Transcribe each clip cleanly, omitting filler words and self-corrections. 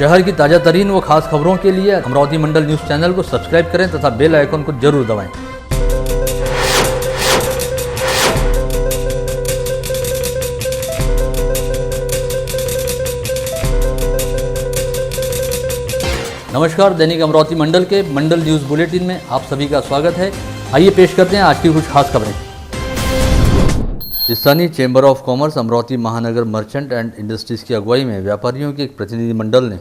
शहर की ताज़ा तरीन व खास खबरों के लिए अमरावती मंडल न्यूज़ चैनल को सब्सक्राइब करें तथा बेल आइकन को जरूर दबाएं। नमस्कार, दैनिक अमरावती मंडल के मंडल न्यूज़ बुलेटिन में आप सभी का स्वागत है। आइए पेश करते हैं आज की कुछ खास खबरें। स्थानीय चैम्बर ऑफ कॉमर्स अमरावती महानगर मर्चेंट एंड इंडस्ट्रीज की अगुवाई में व्यापारियों के एक प्रतिनिधिमंडल ने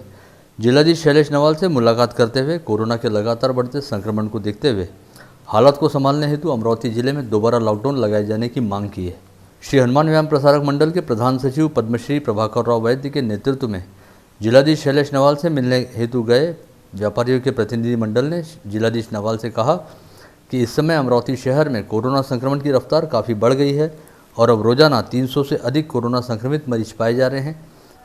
जिलाधीश शैलेश नवाल से मुलाकात करते हुए कोरोना के लगातार बढ़ते संक्रमण को देखते हुए हालात को संभालने हेतु अमरावती जिले में दोबारा लॉकडाउन लगाए जाने की मांग की है। श्री हनुमान व्यायाम प्रसारक मंडल के प्रधान सचिव पद्मश्री प्रभाकर राव वैद्य के नेतृत्व में जिलाधीश शैलेश नवाल से मिलने हेतु गए व्यापारियों के प्रतिनिधिमंडल ने जिलाधीश नवाल से कहा कि इस समय अमरावती शहर में कोरोना संक्रमण की रफ्तार काफ़ी बढ़ गई है और अब रोजाना 300 से अधिक कोरोना संक्रमित मरीज पाए जा रहे हैं।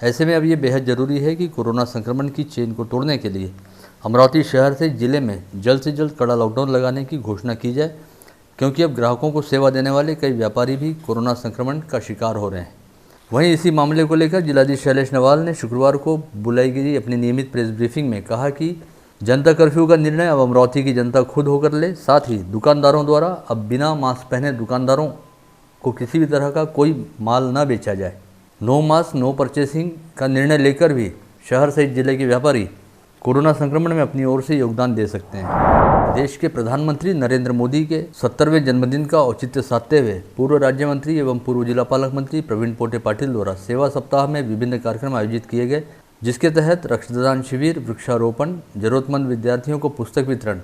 ऐसे में अब ये बेहद ज़रूरी है कि कोरोना संक्रमण की चेन को तोड़ने के लिए अमरावती शहर से जिले में जल्द से जल्द कड़ा लॉकडाउन लगाने की घोषणा की जाए, क्योंकि अब ग्राहकों को सेवा देने वाले कई व्यापारी भी कोरोना संक्रमण का शिकार हो रहे हैं। वहीं इसी मामले को लेकर जिलाधीश शैलेश नवाल ने शुक्रवार को बुलाई गई अपनी नियमित प्रेस ब्रीफिंग में कहा कि जनता कर्फ्यू का निर्णय अब अमरावती की जनता खुद होकर ले। साथ ही दुकानदारों द्वारा अब बिना मास्क पहने दुकानदारों को किसी भी तरह का कोई माल न बेचा जाए। नो मास्क नो परचेसिंग का निर्णय लेकर भी शहर सहित जिले के व्यापारी कोरोना संक्रमण में अपनी ओर से योगदान दे सकते हैं। देश के प्रधानमंत्री नरेंद्र मोदी के 70वें जन्मदिन का औचित्य साधते हुए पूर्व राज्य मंत्री एवं पूर्व जिला पालक मंत्री प्रवीण पोटे पाटिल द्वारा सेवा सप्ताह में विभिन्न कार्यक्रम आयोजित किए गए, जिसके तहत रक्तदान शिविर, वृक्षारोपण, जरूरतमंद विद्यार्थियों को पुस्तक वितरण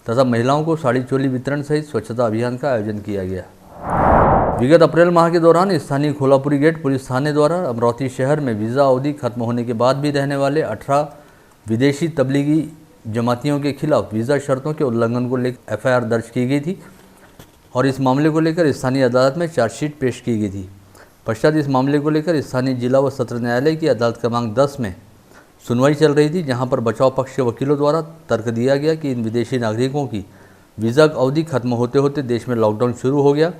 तथा महिलाओं को साड़ी चोली वितरण सहित स्वच्छता अभियान का आयोजन किया गया। विगत अप्रैल माह के दौरान स्थानीय खोलापुरी गेट पुलिस थाने द्वारा अमरावती शहर में वीज़ा अवधि खत्म होने के बाद भी रहने वाले 18 विदेशी तबलीगी जमातियों के खिलाफ वीज़ा शर्तों के उल्लंघन को लेकर एफआईआर दर्ज की गई थी और इस मामले को लेकर स्थानीय अदालत में चार्जशीट पेश की गई थी। पश्चात इस मामले को लेकर स्थानीय जिला व सत्र न्यायालय की अदालत क्रमांक 10 में सुनवाई चल रही थी, जहां पर बचाव पक्ष के वकीलों द्वारा तर्क दिया गया कि इन विदेशी नागरिकों की वीज़ा अवधि खत्म होते होते देश में लॉकडाउन शुरू हो गया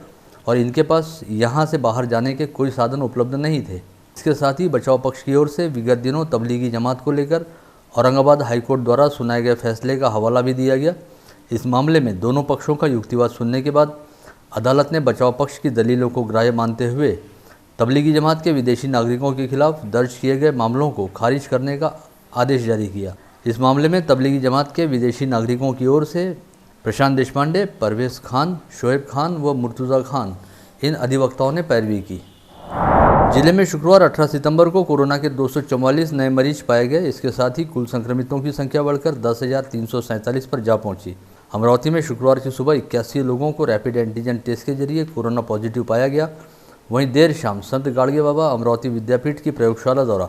और इनके पास यहां से बाहर जाने के कोई साधन उपलब्ध नहीं थे। इसके साथ ही बचाव पक्ष की ओर से विगत दिनों तबलीगी जमात को लेकर औरंगाबाद हाईकोर्ट द्वारा सुनाए गए फैसले का हवाला भी दिया गया। इस मामले में दोनों पक्षों का युक्तिवाद सुनने के बाद अदालत ने बचाव पक्ष की दलीलों को ग्राह्य मानते हुए तबलीगी जमात के विदेशी नागरिकों के खिलाफ दर्ज किए गए मामलों को खारिज करने का आदेश जारी किया। इस मामले में तबलीगी जमात के विदेशी नागरिकों की ओर से प्रशांत देशपांडे, परवेज खान, शोएब खान व मुर्तुज़ा खान इन अधिवक्ताओं ने पैरवी की। जिले में शुक्रवार 18 सितंबर को कोरोना के 244 नए मरीज पाए गए। इसके साथ ही कुल संक्रमितों की संख्या बढ़कर 10,347 पर जा पहुंची। अमरावती में शुक्रवार की सुबह 81 लोगों को रैपिड एंटीजन टेस्ट के जरिए कोरोना पॉजिटिव पाया गया। वहीं देर शाम संत गाड़गे बाबा अमरावती विद्यापीठ की प्रयोगशाला द्वारा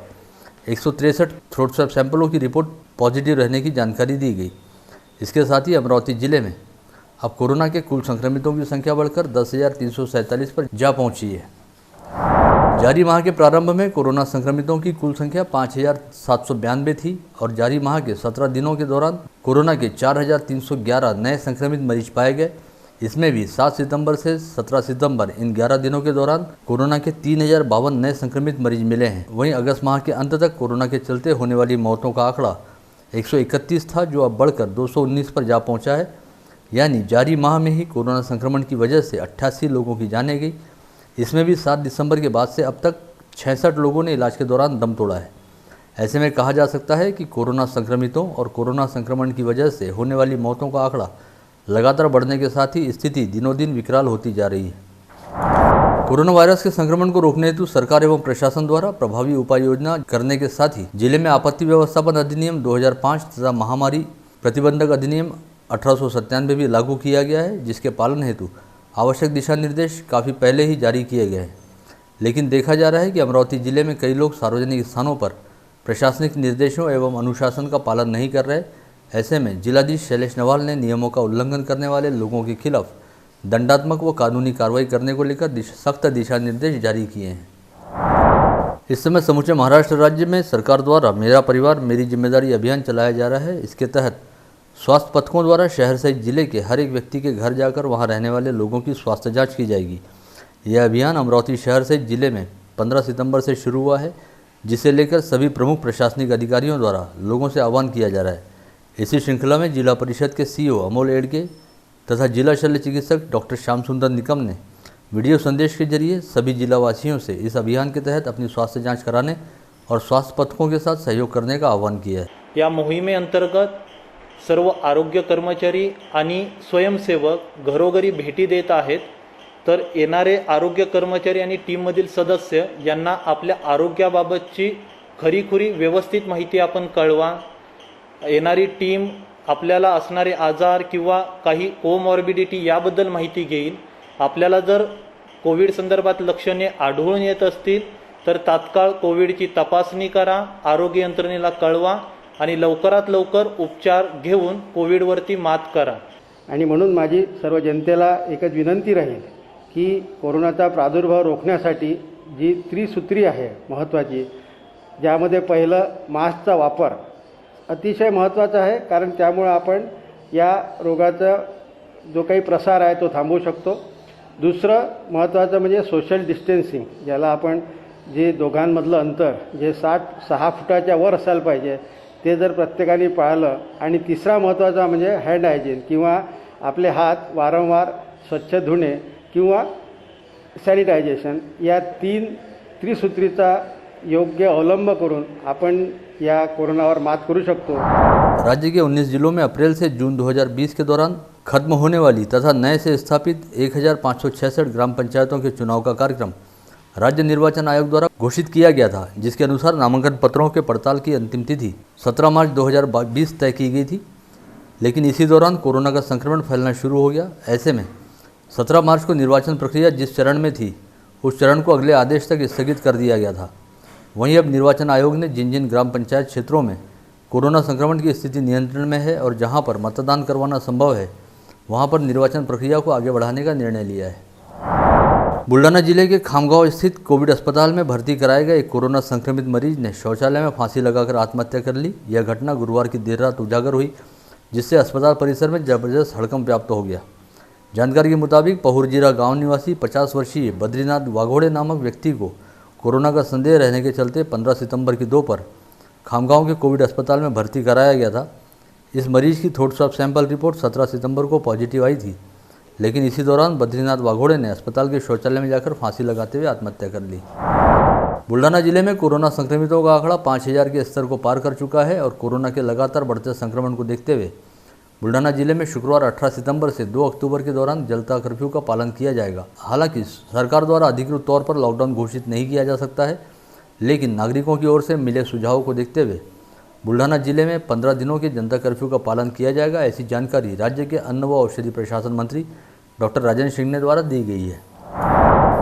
163 थ्रोट स्वैब सैंपलों की रिपोर्ट पॉजिटिव रहने की जानकारी दी गई। इसके साथ ही अमरावती जिले में अब कोरोना के कुल संक्रमितों की संख्या बढ़कर 10,347 पर जा पहुंची है। जारी माह के प्रारंभ में कोरोना संक्रमितों की कुल संख्या 5,792 थी और जारी माह के 17 दिनों के दौरान कोरोना के 4,311 नए संक्रमित मरीज पाए गए। इसमें भी 7 सितंबर से 17 सितंबर इन 11 दिनों के दौरान कोरोना के 3,052 नए संक्रमित मरीज मिले हैं। वहीं अगस्त माह के अंत तक कोरोना के चलते होने वाली मौतों का आंकड़ा 131 था, जो अब बढ़कर 219 पर जा पहुंचा है। यानी जारी माह में ही कोरोना संक्रमण की वजह से 88 लोगों की जानें गई। इसमें भी 7 दिसंबर के बाद से अब तक 66 लोगों ने इलाज के दौरान दम तोड़ा है। ऐसे में कहा जा सकता है कि कोरोना संक्रमितों और कोरोना संक्रमण की वजह से होने वाली मौतों का आंकड़ा लगातार बढ़ने के साथ ही स्थिति दिनों दिन विकराल होती जा रही है। कोरोना वायरस के संक्रमण को रोकने हेतु सरकार एवं प्रशासन द्वारा प्रभावी उपाय योजना करने के साथ ही जिले में आपत्ति व्यवस्थापन अधिनियम 2005 तथा महामारी प्रतिबंधक अधिनियम 1897 भी लागू किया गया है, जिसके पालन हेतु आवश्यक दिशा निर्देश काफ़ी पहले ही जारी किए गए हैं। लेकिन देखा जा रहा है कि अमरावती जिले में कई लोग सार्वजनिक स्थानों पर प्रशासनिक निर्देशों एवं अनुशासन का पालन नहीं कर रहे। ऐसे में जिलाधीश शैलेश नवाल ने नियमों का उल्लंघन करने वाले लोगों के खिलाफ दंडात्मक व कानूनी कार्रवाई करने को लेकर सख्त दिशा निर्देश जारी किए हैं। इस समय समूचे महाराष्ट्र राज्य में सरकार द्वारा मेरा परिवार मेरी जिम्मेदारी अभियान चलाया जा रहा है। इसके तहत स्वास्थ्य पथकों द्वारा शहर सहित जिले के हर एक व्यक्ति के घर जाकर वहां रहने वाले लोगों की स्वास्थ्य जांच की जाएगी। यह अभियान अमरावती शहर सहित जिले में 15 सितंबर से शुरू हुआ है। जिसे लेकर सभी प्रमुख प्रशासनिक अधिकारियों द्वारा लोगों से आह्वान किया जा रहा है। इसी श्रृंखला में जिला परिषद के सीईओ अमोल एडके तथा जिला शल्य चिकित्सक डॉक्टर श्याम सुंदर निकम ने वीडियो संदेश के जरिए सभी जिलावासियों से इस अभियान के तहत अपनी स्वास्थ्य जांच कराने और स्वास्थ्य पथकों के साथ सहयोग करने का आह्वान किया है। या मोहिमेअंतर्गत सर्व आरोग्य कर्मचारी आणि स्वयंसेवक घरोघरी भेटी देत आहेत। तर येणारे आरोग्य कर्मचारी आणि टीममधील सदस्य यांना आपल्या आरोग्याबाबतची खरीखुरी व्यवस्थित माहिती आपण कळवा। येणारी टीम आपल्याला असणारे आजार किंवा काही कोमॉर्बिडिटी याबद्दल माहिती घेईल। आपल्याला जर कोविड संदर्भात लक्षणे आढळून येत असतील तर तात्काळ कोविडची तपासणी करा, आरोग्य यंत्रणेला कळवा आणि लवकरात लवकर उपचार घेऊन कोविडवरती मात करा। आणि म्हणून माझी सर्व जनतेला एकच विनंती राहील की कोरोनाचा प्रादुर्भाव रोखण्यासाठी जी त्रिसूत्री आहे महत्त्वाची, ज्यामध्ये पहिलं मास्कचा वापर अतिशय महत्त्वाचा आहे, कारण त्यामुळे आपण या रोगाचा जो काही प्रसार आहे तो थांबवू शकतो। दुसरं महत्त्वाचं म्हणजे सोशल डिस्टन्सिंग, ज्याला आपण जे दोघांमधलं अंतर जे 6 फुटाच्या वर असायला पाहिजे ते जर प्रत्येकाने पाळलं। आणि तिसरा महत्त्वाचा म्हणजे हँड हायजीन किंवा आपले हात वारंवार स्वच्छ धुणे किंवा सॅनिटायझेशन, या 3 त्रिसूत्रीचा योग्य अवलंब करून आपण या कोरोनावर मात करू शकतो। राज्य के 19 जिलों में अप्रैल से जून 2020 के दौरान खत्म होने वाली तथा नए से स्थापित 1566 ग्राम पंचायतों के चुनाव का कार्यक्रम राज्य निर्वाचन आयोग द्वारा घोषित किया गया था, जिसके अनुसार नामांकन पत्रों के पड़ताल की अंतिम तिथि 17 मार्च 2020 तय की गई थी। लेकिन इसी दौरान कोरोना का संक्रमण फैलना शुरू हो गया। ऐसे में 17 मार्च को निर्वाचन प्रक्रिया जिस चरण में थी उस चरण को अगले आदेश तक स्थगित कर दिया गया था। वहीं अब निर्वाचन आयोग ने जिन जिन ग्राम पंचायत क्षेत्रों में कोरोना संक्रमण की स्थिति नियंत्रण में है और जहां पर मतदान करवाना संभव है वहां पर निर्वाचन प्रक्रिया को आगे बढ़ाने का निर्णय लिया है। बुल्ढाना जिले के खामगांव स्थित कोविड अस्पताल में भर्ती कराए गए एक कोरोना संक्रमित मरीज ने शौचालय में फांसी लगाकर आत्महत्या कर ली। यह घटना गुरुवार की देर रात उजागर हुई, जिससे अस्पताल परिसर में जबरदस्त हड़कंप व्याप्त हो गया। जानकारी के मुताबिक पहुरजीरा गांव निवासी 50 वर्षीय बद्रीनाथ वाघोड़े नामक व्यक्ति को कोरोना का संदेह रहने के चलते 15 सितंबर की दोपहर खामगांव के कोविड अस्पताल में भर्ती कराया गया था। इस मरीज की थ्रोट स्वैब सैंपल रिपोर्ट 17 सितंबर को पॉजिटिव आई थी, लेकिन इसी दौरान बद्रीनाथ वाघोड़े ने अस्पताल के शौचालय में जाकर फांसी लगाते हुए आत्महत्या कर ली। बुल्ढाना जिले में कोरोना संक्रमितों का आंकड़ा 5000 के स्तर को पार कर चुका है और कोरोना के लगातार बढ़ते संक्रमण को देखते हुए बुल्ढाना जिले में शुक्रवार 18 सितंबर से 2 अक्टूबर के दौरान जनता कर्फ्यू का पालन किया जाएगा। हालांकि सरकार द्वारा अधिकृत तौर पर लॉकडाउन घोषित नहीं किया जा सकता है, लेकिन नागरिकों की ओर से मिले सुझावों को देखते हुए बुल्ढाना जिले में 15 दिनों के जनता कर्फ्यू का पालन किया जाएगा। ऐसी जानकारी राज्य के अन्न व औषधि प्रशासन मंत्री डॉक्टर राजेंद्र शिंगने द्वारा दी गई है।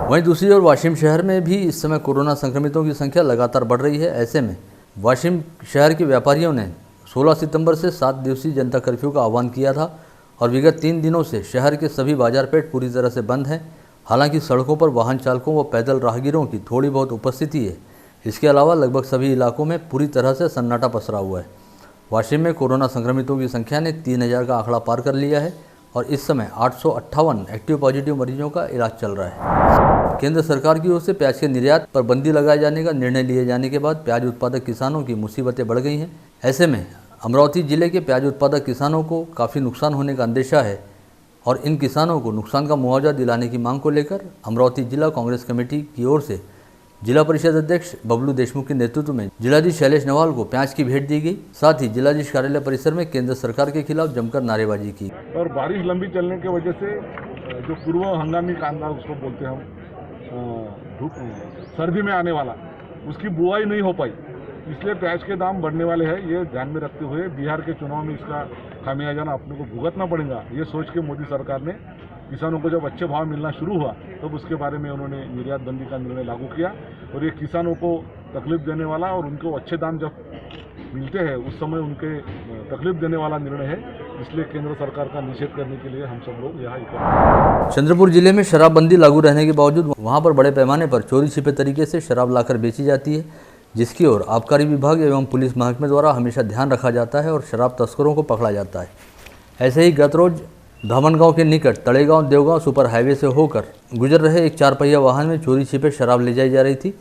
वहीं दूसरी ओर वाशिम शहर में भी इस समय कोरोना संक्रमितों की संख्या लगातार बढ़ रही है। ऐसे में वाशिम शहर के व्यापारियों ने 16 सितंबर से 7 दिवसीय जनता कर्फ्यू का आह्वान किया था और विगत 3 दिनों से शहर के सभी बाजार पेट पूरी तरह से बंद हैं। हालांकि सड़कों पर वाहन चालकों व पैदल राहगीरों की थोड़ी बहुत उपस्थिति है। इसके अलावा लगभग सभी इलाकों में पूरी तरह से सन्नाटा पसरा हुआ है। वाशिम में कोरोना संक्रमितों की संख्या ने 3000 का आंकड़ा पार कर लिया है और इस समय 858 एक्टिव पॉजिटिव मरीजों का इलाज चल रहा है। केंद्र सरकार की ओर से प्याज के निर्यात पर बंदी लगाए जाने का निर्णय लिए जाने के बाद प्याज उत्पादक किसानों की मुसीबतें बढ़ गई हैं। ऐसे में अमरावती जिले के प्याज उत्पादक किसानों को काफ़ी नुकसान होने का अंदेशा है और इन किसानों को नुकसान का मुआवजा दिलाने की मांग को लेकर अमरावती जिला कांग्रेस कमेटी की ओर से जिला परिषद अध्यक्ष बबलू देशमुख के नेतृत्व में जिलाधीश शैलेश नवाल को प्याज की भेंट दी गई। साथ ही जिलाधीश कार्यालय परिसर में केंद्र सरकार के खिलाफ जमकर नारेबाजी की। और बारिश लंबी चलने की वजह से जो पूर्व हंगामी कांदा उसको बोलते हैं हम, सर्दी में आने वाला, उसकी बुआई नहीं हो पाई, इसलिए प्याज के दाम बढ़ने वाले हैं। ये ध्यान में रखते हुए बिहार के चुनाव में इसका खामियाजा अपने को भुगतना पड़ेगा, ये सोच के मोदी सरकार ने किसानों को जब अच्छे भाव मिलना शुरू हुआ तब उसके बारे में उन्होंने निर्यात बंदी का निर्णय लागू किया। और ये किसानों को तकलीफ देने वाला और उनको अच्छे दाम जब मिलते हैं उस समय उनके तकलीफ देने वाला निर्णय है, इसलिए केंद्र सरकार का निषेध करने के लिए हम सब लोग यहाँ इकट्ठे। चंद्रपुर जिले में शराबबंदी लागू रहने के बावजूद वहाँ पर बड़े पैमाने पर चोरी छिपे तरीके से शराब लाकर बेची जाती है, जिसकी ओर आबकारी विभाग एवं पुलिस महकमे द्वारा हमेशा ध्यान रखा जाता है और शराब तस्करों को पकड़ा जाता है। ऐसे ही गत रोज धामनगांव के निकट तड़ेगांव देवगांव सुपर हाईवे से होकर गुजर रहे एक 4 पहिया वाहन में चोरी छिपे शराब ले जाई जा रही थी।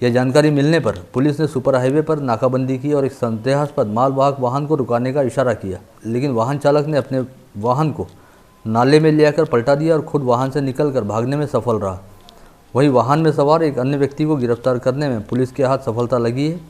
यह जानकारी मिलने पर पुलिस ने सुपर हाईवे पर नाकाबंदी की और एक संदेहास्पद मालवाहक वाहन को रुकाने का इशारा किया, लेकिन वाहन चालक ने अपने वाहन को नाले में ले आकर पलटा दिया और खुद वाहन से निकलकर भागने में सफल रहा। वहीं वाहन में सवार एक अन्य व्यक्ति को गिरफ्तार करने में पुलिस के हाथ सफलता लगी है।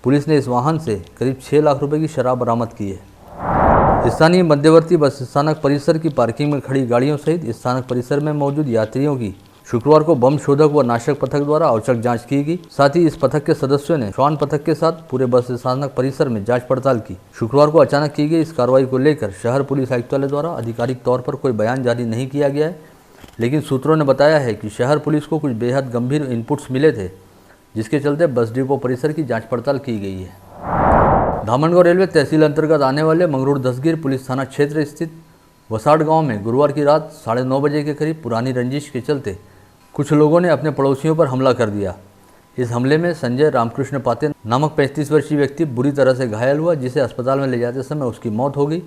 पुलिस ने इस वाहन से करीब 6 लाख रुपए की शराब बरामद की है। स्थानीय मध्यवर्ती बस स्थानक परिसर की पार्किंग में खड़ी गाड़ियों सहित स्थानक परिसर में मौजूद यात्रियों की शुक्रवार को बम शोधक व नाशक पथक द्वारा औचक जांच की गई। साथ ही इस पथक के सदस्यों ने श्वान पथक के साथ पूरे बस स्थानक परिसर में जांच पड़ताल की। शुक्रवार को अचानक की गई इस कार्रवाई को लेकर शहर पुलिस आयुक्तालय द्वारा आधिकारिक तौर पर कोई बयान जारी नहीं किया गया है, लेकिन सूत्रों ने बताया है कि शहर पुलिस को कुछ बेहद गंभीर इनपुट्स मिले थे, जिसके चलते बस डिपो परिसर की जाँच पड़ताल की गई है। धामनगांव रेलवे तहसील अंतर्गत आने वाले मंगरूर दसगीर पुलिस थाना क्षेत्र स्थित वसाड़ गाँव में गुरुवार की रात 9:30 बजे के करीब पुरानी रंजिश के चलते कुछ लोगों ने अपने पड़ोसियों पर हमला कर दिया। इस हमले में संजय रामकृष्ण पाते नामक 35 वर्षीय व्यक्ति बुरी तरह से घायल हुआ, जिसे अस्पताल में ले जाते समय उसकी मौत हो गई।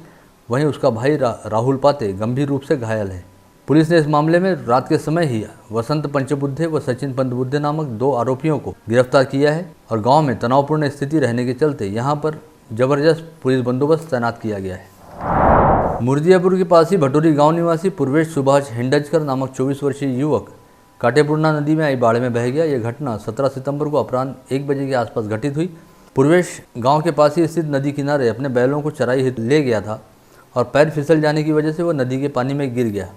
वहीं उसका भाई राहुल पाते गंभीर रूप से घायल है। पुलिस ने इस मामले में रात के समय ही वसंत पंचबुद्धे व सचिन पंचबुद्धे नामक 2 आरोपियों को गिरफ्तार किया है और गाँव में तनावपूर्ण स्थिति रहने के चलते यहाँ पर जबरदस्त पुलिस बंदोबस्त तैनात किया गया है। मुर्दियापुर के पास ही भटोरी गाँव निवासी पूर्वेश सुभाष हिंडजकर नामक 24 वर्षीय युवक काटेपूर्णा नदी में आई बाढ़ में बह गया। यह घटना 17 सितंबर को अपराह्न 1 बजे के आसपास घटित हुई। पूर्वेश गांव के पास ही स्थित नदी किनारे अपने बैलों को चराई हेतु ले गया था और पैर फिसल जाने की वजह से वह नदी के पानी में गिर गया।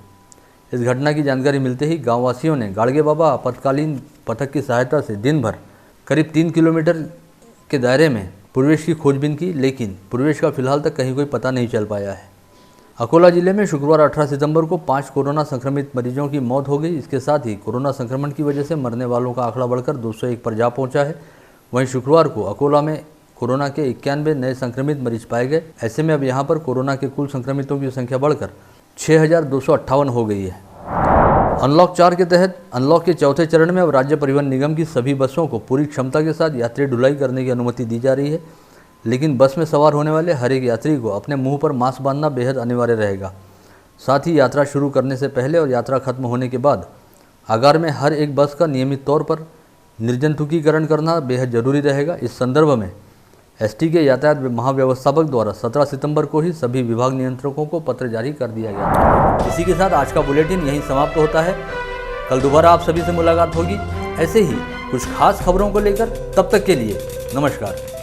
इस घटना की जानकारी मिलते ही गांववासियों ने गाड़गे बाबा आपातकालीन पथक की सहायता से दिन भर करीब 3 किलोमीटर के दायरे में पूर्वेश की खोजबीन की, लेकिन पूर्वेश का फिलहाल तक कहीं कोई पता नहीं चल पाया है। अकोला जिले में शुक्रवार 18 सितंबर को 5 कोरोना संक्रमित मरीजों की मौत हो गई। इसके साथ ही कोरोना संक्रमण की वजह से मरने वालों का आंकड़ा बढ़कर 201 पर जा पहुंचा है। वहीं शुक्रवार को अकोला में कोरोना के 91 नए संक्रमित मरीज पाए गए। ऐसे में अब यहां पर कोरोना के कुल संक्रमितों की संख्या बढ़कर 6258 हो गई है। अनलॉक 4 के तहत अनलॉक के चौथे चरण में अब राज्य परिवहन निगम की सभी बसों को पूरी क्षमता के साथ यात्री ढुलाई करने की अनुमति दी जा रही है, लेकिन बस में सवार होने वाले हर एक यात्री को अपने मुंह पर मास्क बांधना बेहद अनिवार्य रहेगा। साथ ही यात्रा शुरू करने से पहले और यात्रा खत्म होने के बाद आगार में हर एक बस का नियमित तौर पर निर्जंतुकीकरण करना बेहद जरूरी रहेगा। इस संदर्भ में एसटी के यातायात महाव्यवस्थापक द्वारा 17 सितंबर को ही सभी विभाग नियंत्रकों को पत्र जारी कर दिया गया था। इसी के साथ आज का बुलेटिन यहीं समाप्त होता है। कल दोबारा आप सभी से मुलाकात होगी ऐसे ही कुछ खास खबरों को लेकर। तब तक के लिए नमस्कार।